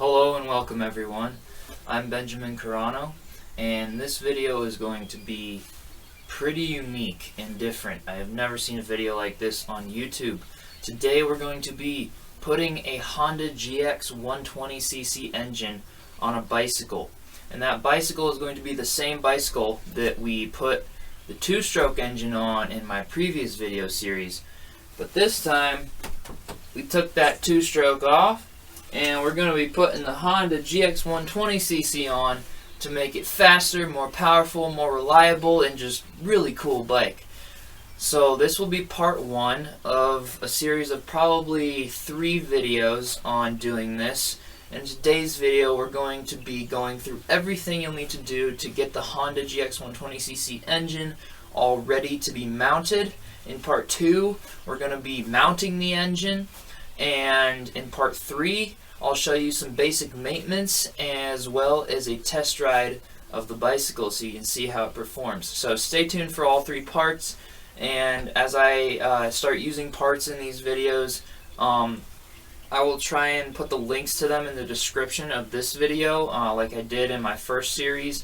Hello and welcome everyone. I'm Benjamin Carano, and this video is going to be pretty unique and different. I have never seen a video like this on YouTube. Today we're going to be putting a Honda GX120cc engine on a bicycle. And that bicycle is going to be the same bicycle that we put the two-stroke engine on in my previous video series. But this time we took that two-stroke off, and we're going to be putting the Honda GX120cc on to make it faster, more powerful, more reliable, and just really cool bike. So this will be part one of a series of probably 3 videos on doing this. In today's video we're going to be going through everything you'll need to do to get the Honda GX120cc engine all ready to be mounted. In part 2 we're going to be mounting the engine, and in part 3 I'll show you some basic maintenance as well as a test ride of the bicycle so you can see how it performs. So stay tuned for all 3 parts, and as I start using parts in these videos, I will try and put the links to them in the description of this video like I did in my first series,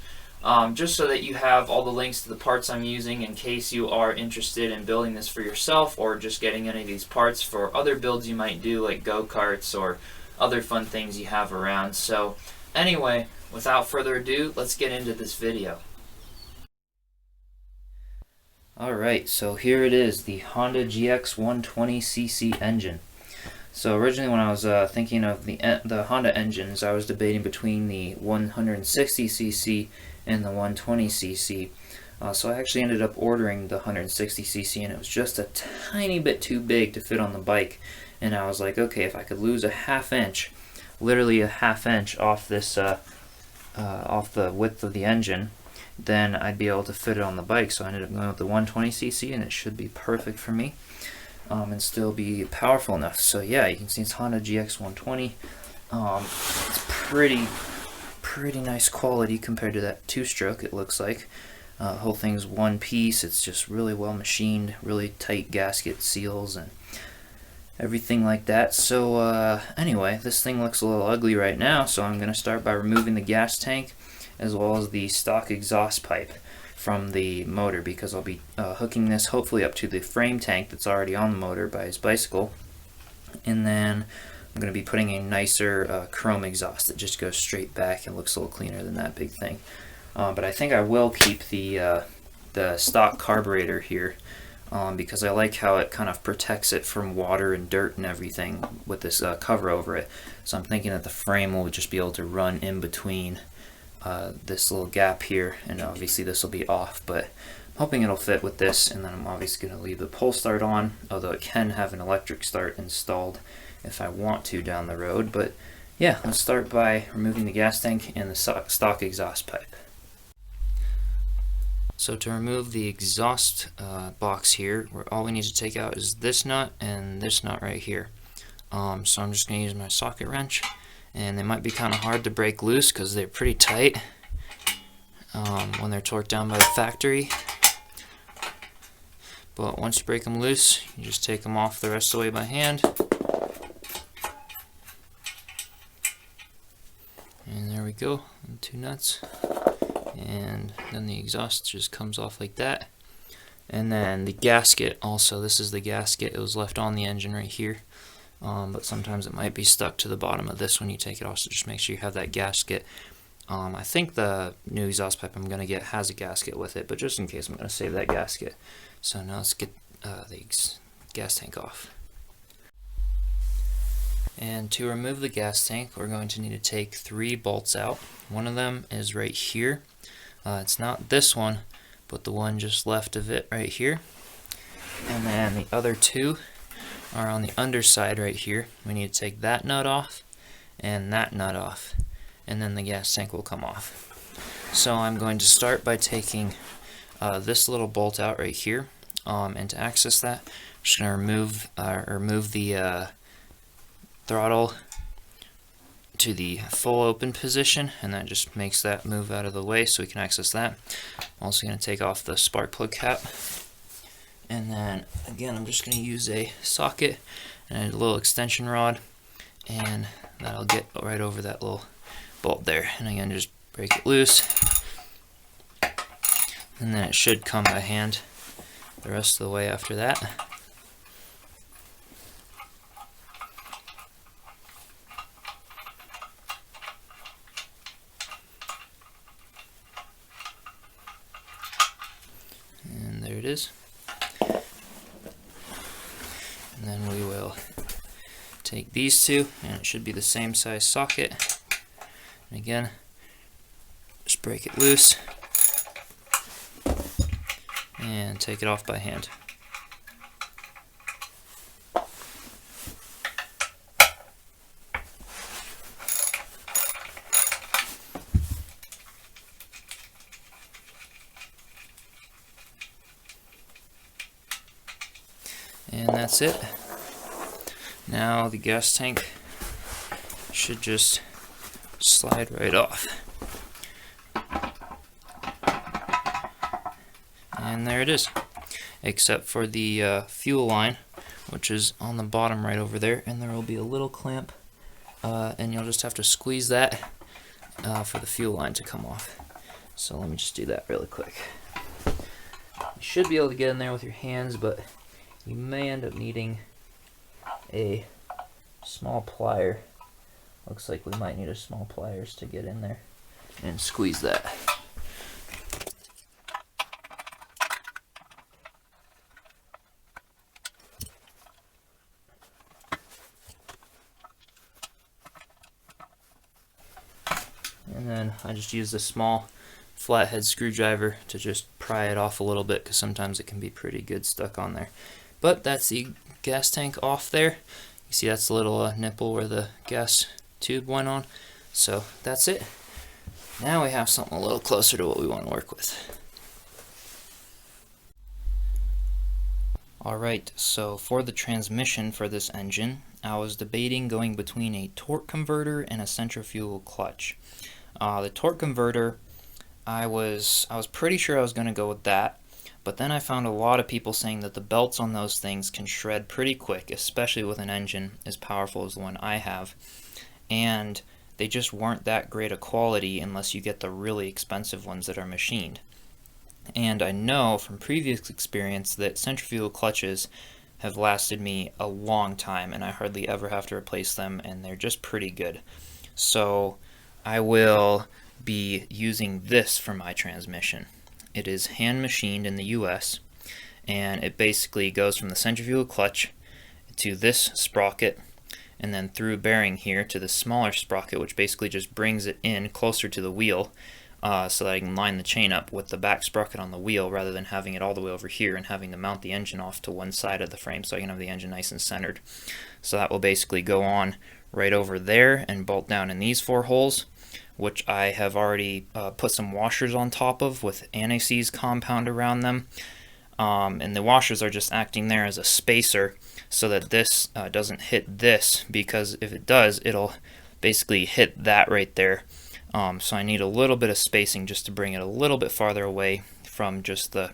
just so that you have all the links to the parts I'm using in case you are interested in building this for yourself or just getting any of these parts for other builds you might do, like go-karts or other fun things you have around. So anyway, without further ado, let's get into this video. Alright, so here it is, the Honda GX120cc engine. So originally when I was thinking of the Honda engines, I was debating between the 160cc and the 120cc. So I actually ended up ordering the 160cc, and it was just a tiny bit too big to fit on the bike. And I was like, okay, if I could lose a ½ inch, literally a ½ inch off this, off the width of the engine, then I'd be able to fit it on the bike. So I ended up going with the 120cc, and it should be perfect for me, and still be powerful enough. So yeah, you can see it's Honda GX120. It's pretty nice quality compared to that two-stroke. It looks like the whole thing's one piece. It's just really well machined, really tight gasket seals and everything like that. So anyway, this thing looks a little ugly right now, so I'm going to start by removing the gas tank as well as the stock exhaust pipe from the motor, because I'll be hooking this hopefully up to the frame tank that's already on the motor by his bicycle. And then I'm going to be putting a nicer chrome exhaust that just goes straight back and looks a little cleaner than that big thing. But I think I will keep the stock carburetor here, because I like how it kind of protects it from water and dirt and everything with this cover over it. So I'm thinking that the frame will just be able to run in between this little gap here, and obviously this will be off, but I'm hoping it'll fit with this. And then I'm obviously going to leave the pull start on, although it can have an electric start installed if I want to down the road. But yeah, let's start by removing the gas tank and the stock exhaust pipe. So to remove the exhaust box here, all we need to take out is this nut and this nut right here. So I'm just going to use my socket wrench, and they might be kind of hard to break loose because they're pretty tight when they're torqued down by the factory. But once you break them loose, you just take them off the rest of the way by hand. And there we go, 2 nuts. And then the exhaust just comes off like that. And then the gasket also, this is the gasket, it was left on the engine right here, but sometimes it might be stuck to the bottom of this when you take it off, so just make sure you have that gasket. I think the new exhaust pipe I'm going to get has a gasket with it, but just in case I'm going to save that gasket. So now let's get the gas tank off. And to remove the gas tank, we're going to need to take 3 bolts out. One of them is right here. It's not this one, but the one just left of it right here. And then the other 2 are on the underside right here. We need to take that nut off and that nut off, and then the gas tank will come off. So I'm going to start by taking this little bolt out right here, and to access that, I'm just going to remove the throttle to the full open position, and that just makes that move out of the way so we can access that. I'm also going to take off the spark plug cap, and then again I'm just going to use a socket and a little extension rod and that'll get right over that little bolt there. And again, just break it loose, and then it should come by hand the rest of the way after that. And there it is. And then we will take these two, and it should be the same size socket. And again, just break it loose and take it off by hand. And that's it. Now the gas tank should just slide right off. And there it is, except for the fuel line, which is on the bottom right over there, and there will be a little clamp, and you'll just have to squeeze that for the fuel line to come off. So let me just do that really quick. You should be able to get in there with your hands, but you may end up needing a small plier. Looks like we might need a small pliers to get in there and squeeze that. And then I just use the small flathead screwdriver to just pry it off a little bit, because sometimes it can be pretty good stuck on there. But that's the gas tank off there. You see that's the little nipple where the gas tube went on. So that's it. Now we have something a little closer to what we want to work with. Alright, so for the transmission for this engine, I was debating going between a torque converter and a centrifugal clutch. The torque converter, I was pretty sure I was going to go with that, but then I found a lot of people saying that the belts on those things can shred pretty quick, especially with an engine as powerful as the one I have, and they just weren't that great a quality unless you get the really expensive ones that are machined. And I know from previous experience that centrifugal clutches have lasted me a long time, and I hardly ever have to replace them, and they're just pretty good. So I will be using this for my transmission. It is hand machined in the US, and it basically goes from the centrifugal clutch to this sprocket, and then through a bearing here to the smaller sprocket, which basically just brings it in closer to the wheel, so that I can line the chain up with the back sprocket on the wheel rather than having it all the way over here and having to mount the engine off to one side of the frame so I can have the engine nice and centered. So that will basically go on right over there and bolt down in these 4 holes, which I have already put some washers on top of with anti-seize compound around them. And the washers are just acting there as a spacer so that this doesn't hit this, because if it does, it'll basically hit that right there. So I need a little bit of spacing just to bring it a little bit farther away from just the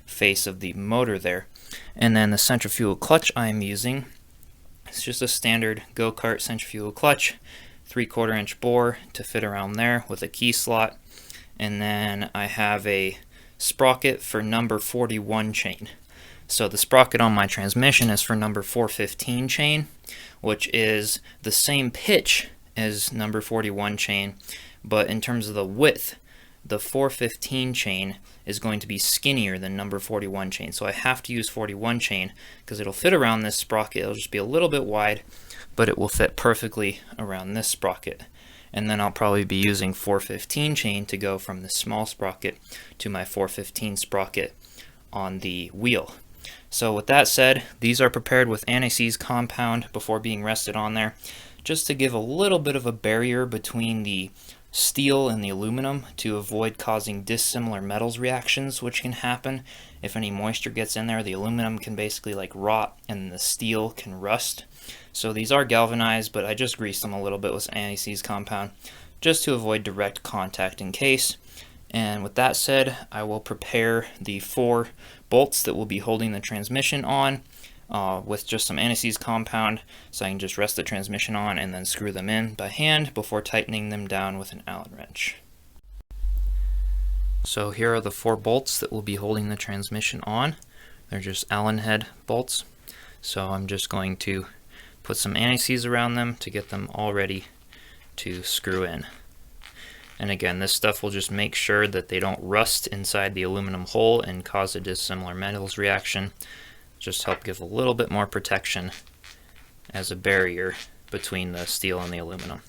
face of the motor there. And then the centrifugal clutch I'm using, it's just a standard go-kart centrifugal clutch, 3/4 inch bore to fit around there with a key slot. And then I have a sprocket for number 41 chain. So the sprocket on my transmission is for number 415 chain, which is the same pitch as number 41 chain, but in terms of the width, the 415 chain is going to be skinnier than number 41 chain. So I have to use 41 chain because it'll fit around this sprocket. It'll just be a little bit wide, but it will fit perfectly around this sprocket. And then I'll probably be using 415 chain to go from the small sprocket to my 415 sprocket on the wheel. So with that said, these are prepared with anti-seize compound before being rested on there, just to give a little bit of a barrier between the steel and the aluminum to avoid causing dissimilar metals reactions, which can happen if any moisture gets in there. The aluminum can basically like rot and the steel can rust. So these are galvanized, but I just greased them a little bit with anti-seize compound just to avoid direct contact in case. And with that said, I will prepare the 4 bolts that will be holding the transmission on. with just some anti-seize compound, so I can just rest the transmission on and then screw them in by hand before tightening them down with an Allen wrench. So here are the 4 bolts that will be holding the transmission on. They're just Allen head bolts. So I'm just going to put some anti-seize around them to get them all ready to screw in. And again, this stuff will just make sure that they don't rust inside the aluminum hole and cause a dissimilar metals reaction. Just help give a little bit more protection as a barrier between the steel and the aluminum.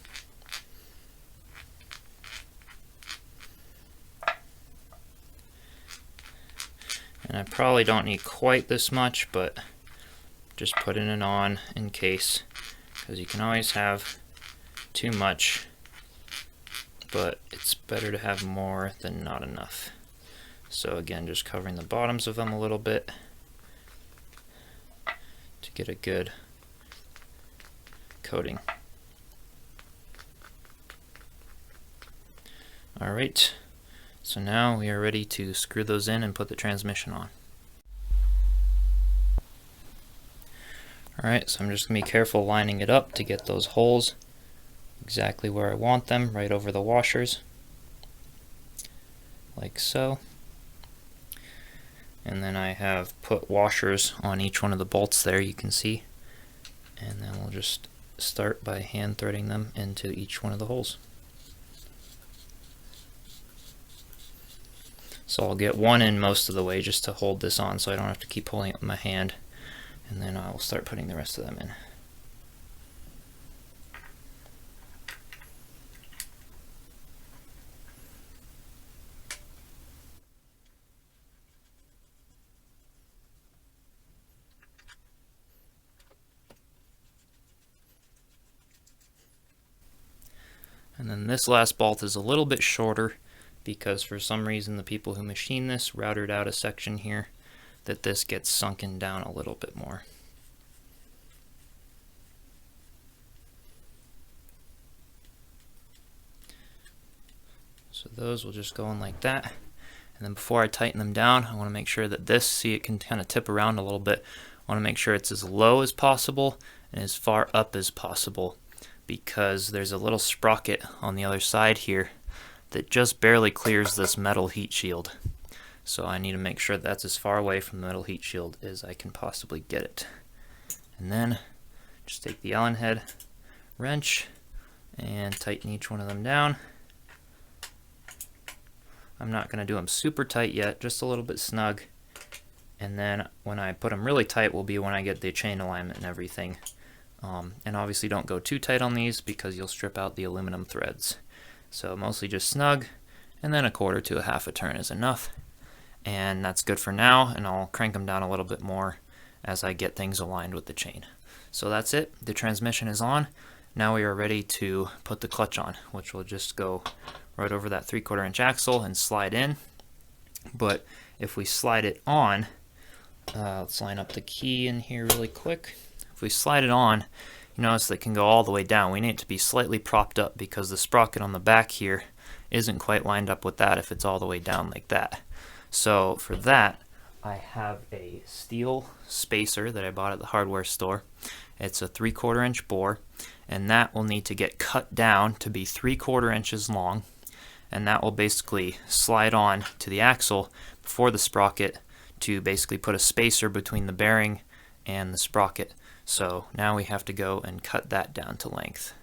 And I probably don't need quite this much, but just putting it on in case, because you can always have too much, but it's better to have more than not enough. So again, just covering the bottoms of them a little bit to get a good coating. Alright, so now we are ready to screw those in and put the transmission on. Alright, so I'm just going to be careful lining it up to get those holes exactly where I want them, right over the washers, like so. And then I have put washers on each one of the bolts there, you can see. And then we'll just start by hand threading them into each one of the holes. So I'll get one in most of the way just to hold this on so I don't have to keep pulling it with my hand. And then I'll start putting the rest of them in. And then this last bolt is a little bit shorter because for some reason the people who machine this routed out a section here that this gets sunken down a little bit more. So those will just go in like that. And then before I tighten them down, I want to make sure that this, see, it can kind of tip around a little bit. I want to make sure it's as low as possible and as far up as possible, because there's a little sprocket on the other side here that just barely clears this metal heat shield. So I need to make sure that's as far away from the metal heat shield as I can possibly get it. And then just take the Allen head wrench and tighten each one of them down. I'm not going to do them super tight yet, just a little bit snug. And then when I put them really tight will be when I get the chain alignment and everything. And obviously don't go too tight on these because you'll strip out the aluminum threads. So mostly just snug, and then 1/4 to 1/2 turn is enough. And that's good for now, and I'll crank them down a little bit more as I get things aligned with the chain. So that's it, the transmission is on. Now we are ready to put the clutch on, which will just go right over that 3/4 inch axle and slide in. But if we slide it on, let's line up the key in here really quick. If we slide it on, you notice that it can go all the way down. We need it to be slightly propped up because the sprocket on the back here isn't quite lined up with that if it's all the way down like that. So for that, I have a steel spacer that I bought at the hardware store. It's a 3/4 inch bore, and that will need to get cut down to be 3/4 inches long, and that will basically slide on to the axle before the sprocket to basically put a spacer between the bearing and the sprocket. So now we have to go and cut that down to length.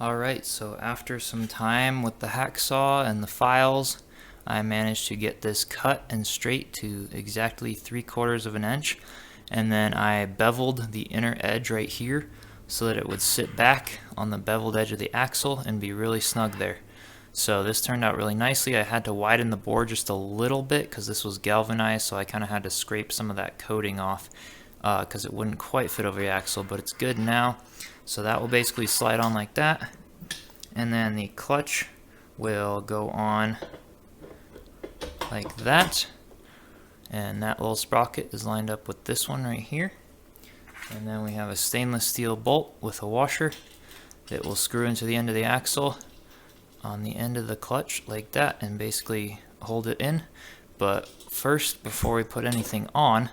Alright, so after some time with the hacksaw and the files, I managed to get this cut and straight to exactly 3/4 of an inch, and then I beveled the inner edge right here so that it would sit back on the beveled edge of the axle and be really snug there. So this turned out really nicely. I had to widen the bore just a little bit because this was galvanized, so I kind of had to scrape some of that coating off because it wouldn't quite fit over the axle, but it's good now. So that will basically slide on like that, and then the clutch will go on like that, and that little sprocket is lined up with this one right here. And then we have a stainless steel bolt with a washer that will screw into the end of the axle on the end of the clutch like that and basically hold it in. But first, before we put anything on,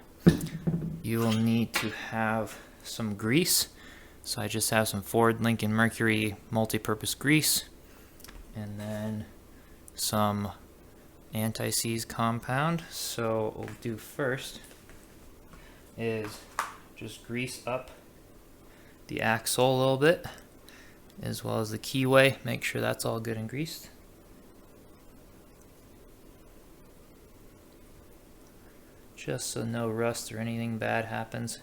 you will need to have some grease. So I just have some Ford Lincoln Mercury multi-purpose grease, and then some anti-seize compound. So what we'll do first is just grease up the axle a little bit, as well as the keyway. Make sure that's all good and greased. Just so no rust or anything bad happens.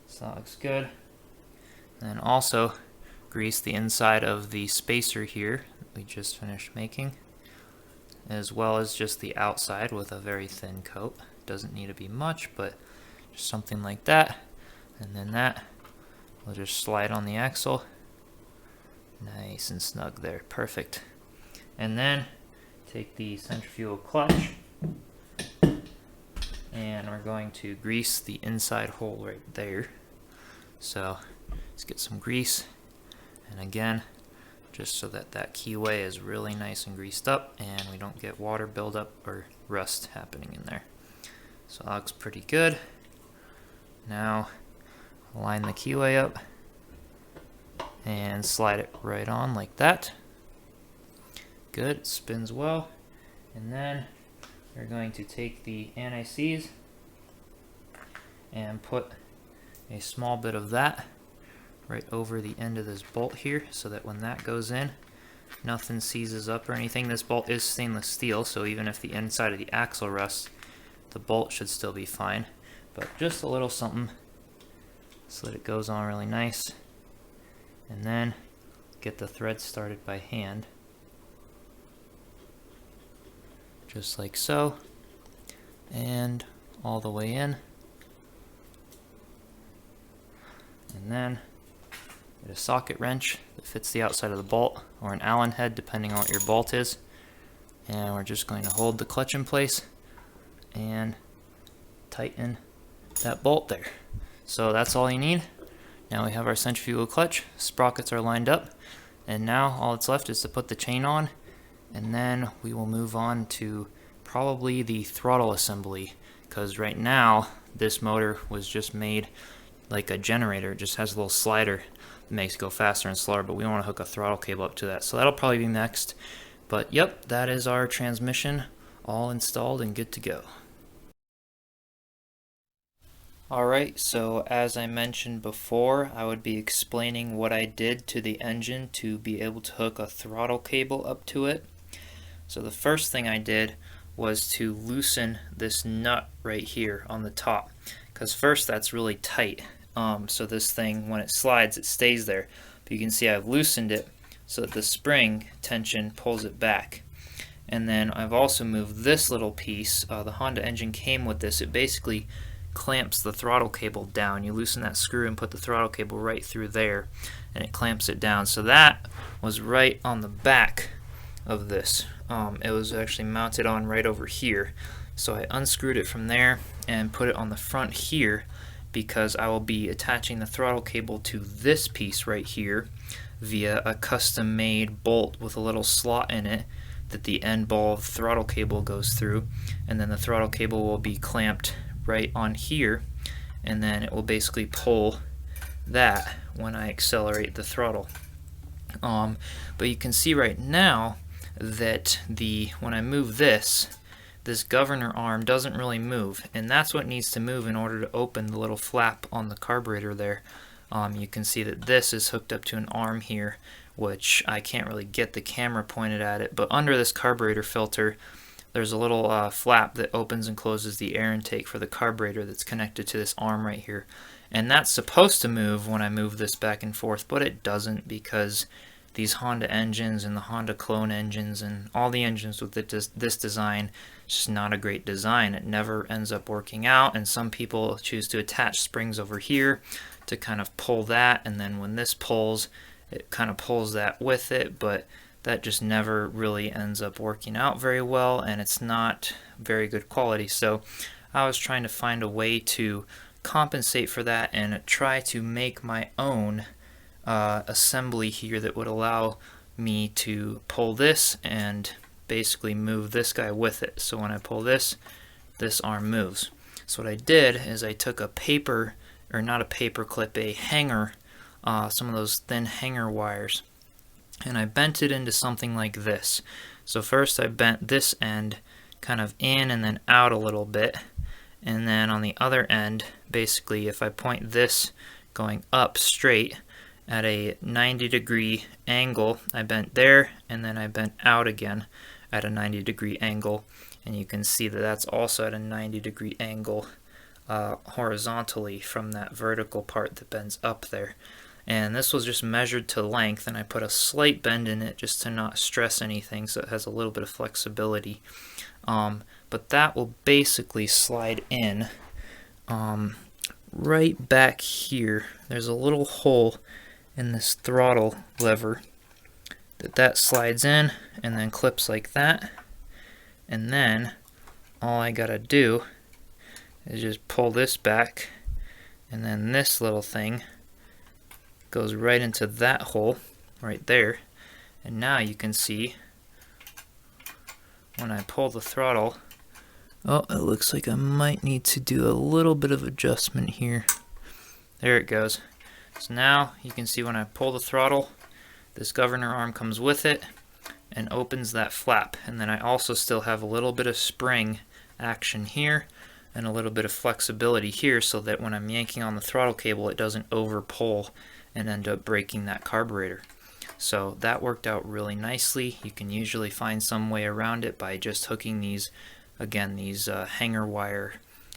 So that looks good. And then also grease the inside of the spacer here we just finished making, as well as just the outside with a very thin coat. Doesn't need to be much, but just something like that. And then that will just slide on the axle. Nice and snug there. Perfect. And then take the centrifugal clutch, and we're going to grease the inside hole right there. So let's get some grease, and again, just so that that keyway is really nice and greased up and we don't get water buildup or rust happening in there. So that looks pretty good. Now line the keyway up and slide it right on like that. Good, it spins well. And then we're going to take the anti-seize and put a small bit of that right over the end of this bolt here, so that when that goes in, nothing seizes up or anything. This bolt is stainless steel, so even if the inside of the axle rusts, the bolt should still be fine. But just a little something so that it goes on really nice. And then get the thread started by hand, just like so, and all the way in. And then get a socket wrench that fits the outside of the bolt, or an Allen head depending on what your bolt is, and we're just going to hold the clutch in place and tighten that bolt there. So that's all you need. Now we have our centrifugal clutch, sprockets are lined up, and now all that's left is to put the chain on, and then we will move on to probably the throttle assembly, because right now this motor was just made like a generator. It just has a little slider that makes it go faster and slower, but we want to hook a throttle cable up to that, so that'll probably be next. But yep, that is our transmission all installed and good to go. Alright, so as I mentioned before, I would be explaining what I did to the engine to be able to hook a throttle cable up to it. So the first thing I did was to loosen this nut right here on the top, because first that's really tight. So this thing, when it slides, it stays there. But you can see I've loosened it so that the spring tension pulls it back. And then I've also moved this little piece. The Honda engine came with this. It basically clamps the throttle cable down. You loosen that screw and put the throttle cable right through there, and it clamps it down. So that was right on the back of this. It was actually mounted on right over here. So I unscrewed it from there and put it on the front here, because I will be attaching the throttle cable to this piece right here via a custom made bolt with a little slot in it that the end ball of the throttle cable goes through, and then the throttle cable will be clamped right on here, and then it will basically pull that when I accelerate the throttle. But you can see right now that when I move this governor arm doesn't really move, and that's what needs to move in order to open the little flap on the carburetor there. You can see that this is hooked up to an arm here, which I can't really get the camera pointed at it, but under this carburetor filter there's a little flap that opens and closes the air intake for the carburetor that's connected to this arm right here. And that's supposed to move when I move this back and forth, but it doesn't, because these Honda engines and the Honda clone engines and all the engines with this design, it's just not a great design. It never ends up working out, and some people choose to attach springs over here to kind of pull that, and then when this pulls, it kind of pulls that with it, but that just never really ends up working out very well, and it's not very good quality. So I was trying to find a way to compensate for that and try to make my own assembly here that would allow me to pull this and basically move this guy with it. So when I pull this, this arm moves. So what I did is I took a paper, or not a paper clip, a hanger, some of those thin hanger wires, and I bent it into something like this. So first I bent this end kind of in and then out a little bit, and then on the other end, basically if I point this going up straight at a 90-degree angle, I bent there and then I bent out again at a 90-degree angle, and you can see that that's also at a 90-degree angle horizontally from that vertical part that bends up there. And this was just measured to length, and I put a slight bend in it just to not stress anything, so it has a little bit of flexibility. But that will basically slide in right back here. There's a little hole in this throttle lever that slides in and then clips like that, and then all I gotta do is just pull this back, and then this little thing goes right into that hole right there. And now you can see when I pull the throttle, oh, it looks like I might need to do a little bit of adjustment here. There it goes. So now you can see when I pull the throttle, this governor arm comes with it and opens that flap. And then I also still have a little bit of spring action here and a little bit of flexibility here, so that when I'm yanking on the throttle cable, it doesn't over pull and end up breaking that carburetor. So that worked out really nicely. You can usually find some way around it by just hooking these, again, these hanger wire.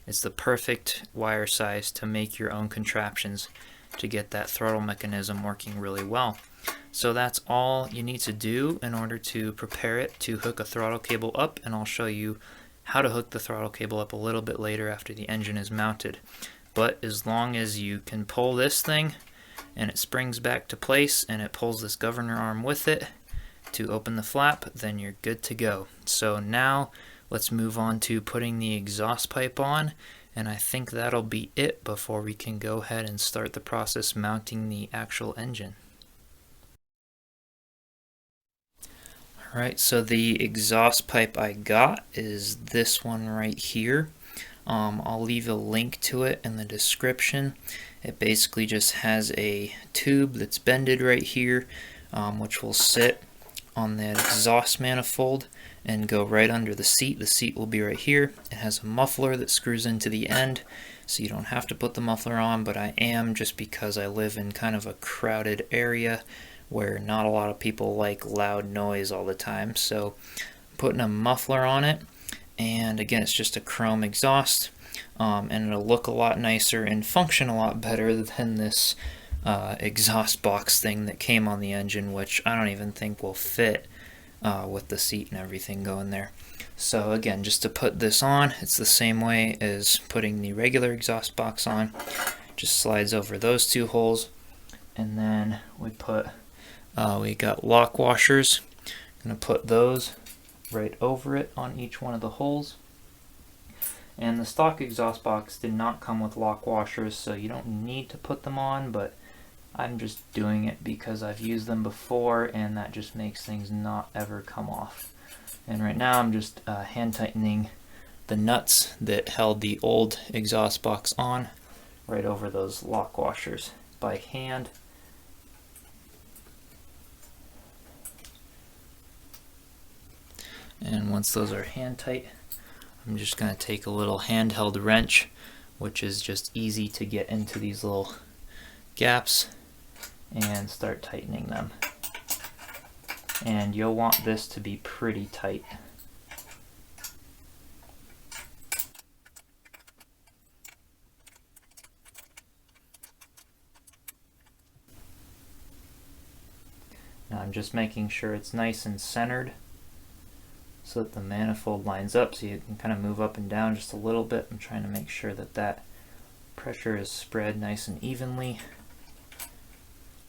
It's the perfect wire size to make your own contraptions to get that throttle mechanism working really well. So that's all you need to do in order to prepare it to hook a throttle cable up, and I'll show you how to hook the throttle cable up a little bit later after the engine is mounted. But as long as you can pull this thing and it springs back to place and it pulls this governor arm with it to open the flap, then you're good to go. So now let's move on to putting the exhaust pipe on, and I think that'll be it before we can go ahead and start the process mounting the actual engine. Alright, so the exhaust pipe I got is this one right here. I'll leave a link to it in the description. It basically just has a tube that's bended right here, which will sit on the exhaust manifold and go right under the seat. The seat will be right here. It has a muffler that screws into the end, so you don't have to put the muffler on, but I am, just because I live in kind of a crowded area where not a lot of people like loud noise all the time. So I'm putting a muffler on it, and again, it's just a chrome exhaust, and it'll look a lot nicer and function a lot better than this exhaust box thing that came on the engine, which I don't even think will fit with the seat and everything going there. So again, just to put this on, it's the same way as putting the regular exhaust box on. Just slides over those two holes, and then we got lock washers. I'm gonna put those right over it on each one of the holes. And the stock exhaust box did not come with lock washers, so you don't need to put them on, but I'm just doing it because I've used them before, and that just makes things not ever come off. And right now I'm just hand tightening the nuts that held the old exhaust box on right over those lock washers by hand. And once those are hand tight, I'm just going to take a little handheld wrench, which is just easy to get into these little gaps, and start tightening them. And you'll want this to be pretty tight. Now I'm just making sure it's nice and centered so that the manifold lines up, so you can kind of move up and down just a little bit. I'm trying to make sure that that pressure is spread nice and evenly.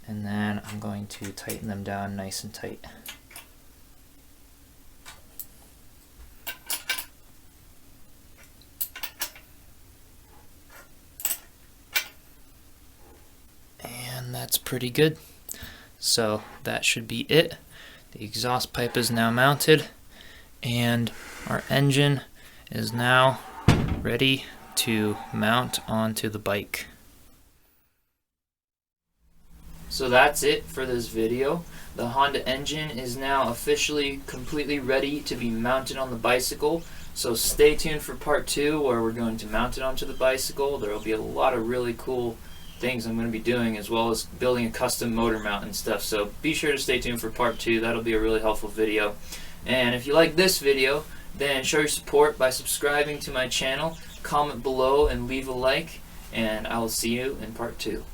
And then I'm going to tighten them down nice and tight. And that's pretty good. So that should be it. The exhaust pipe is now mounted, And our engine is now ready to mount onto the bike. So that's it for this video. The Honda engine is now officially completely ready to be mounted on the bicycle. So stay tuned for part 2 where we're going to mount it onto the bicycle. There will be a lot of really cool things I'm going to be doing, as well as building a custom motor mount and stuff. So be sure to stay tuned for part 2. That'll be a really helpful video. And if you like this video, then show your support by subscribing to my channel, comment below and leave a like, and I will see you in part 2.